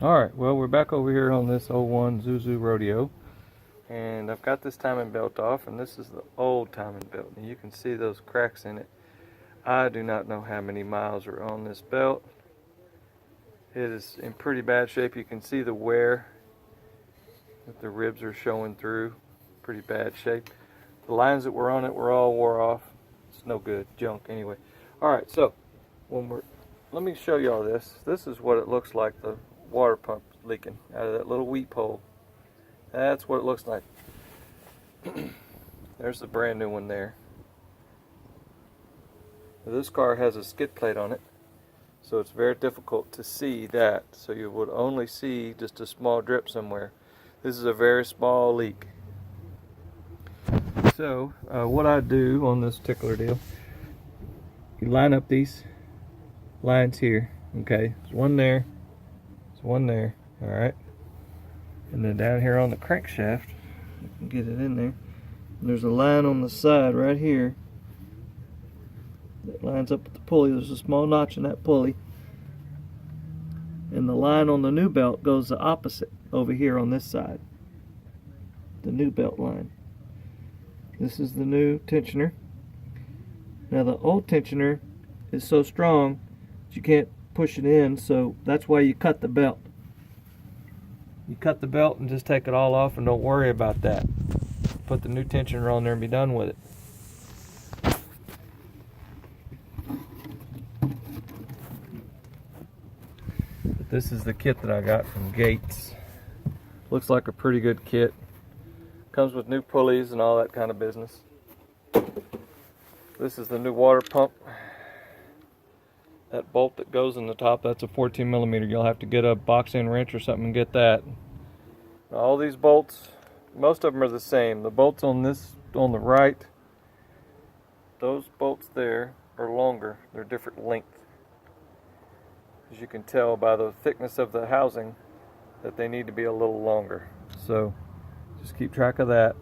Alright, well, we're back over here on this 01 Isuzu Rodeo, and I've got this timing belt off, and this is the old timing belt, and you can see those cracks in it. I do not know how many miles are on this belt. It is in pretty bad shape. You can see the wear that the ribs are showing through. Pretty bad shape. The lines that were on it were all wore off. It's no good, junk anyway. Alright, so let me show you all this. This is what it looks like, the water pump leaking out of that little weep hole. That's what it looks like. There's the brand new one there. This car has a skid plate on it, so it's very difficult to see that. So you would only see just a small drip somewhere. This is a very small leak. So what I do on this particular deal, you line up these lines here. Okay, there's one there, there's one there. All right, and then down here on the crankshaft, you can get it in there. And there's a line on the side right here that lines up with the pulley. There's a small notch in that pulley, and the line on the new belt goes the opposite over here on this side, the new belt line. This is the new tensioner. Now the old tensioner is so strong that you can't push it in, so that's why you cut the belt. You cut the belt and just take it all off and don't worry about that. Put the new tensioner on there and be done with it. This is the kit that I got from Gates. Looks like a pretty good kit. Comes with new pulleys and all that kind of business. This is the new water pump. That bolt that goes in the top, that's a 14 millimeter. You'll have to get a box end wrench or something and get that. Now, all these bolts, most of them are the same. The bolts on the right, those bolts there are longer. They're different length. As you can tell by the thickness of the housing that they need to be a little longer. So just keep track of that.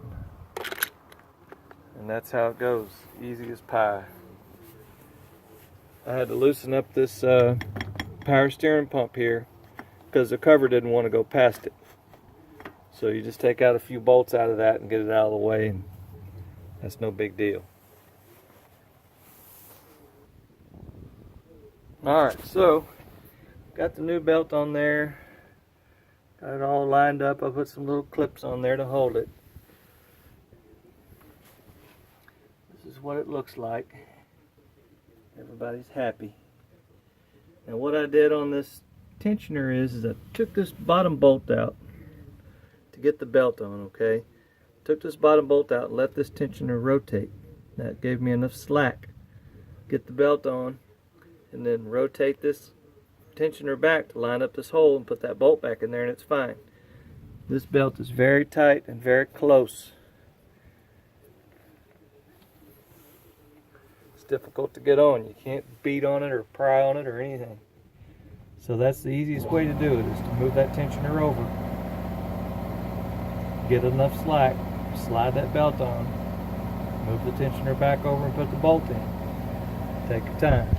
And that's how it goes. Easy as pie. I had to loosen up this power steering pump here because the cover didn't want to go past it. So you just take out a few bolts out of that and get it out of the way, and that's no big deal. Alright, so got the new belt on there. Got it all lined up. I put some little clips on there to hold it. This is what it looks like. Everybody's happy. Now what I did on this tensioner is I took this bottom bolt out to get the belt on, okay? Took this bottom bolt out and let this tensioner rotate. That gave me enough slack. Get the belt on and then rotate this tensioner back to line up this hole and put that bolt back in there, and it's fine. This belt is very tight and very close. It's difficult to get on. You can't beat on it or pry on it or anything. So that's the easiest way to do it, is to move that tensioner over, get enough slack, slide that belt on, move the tensioner back over and put the bolt in. Take your time.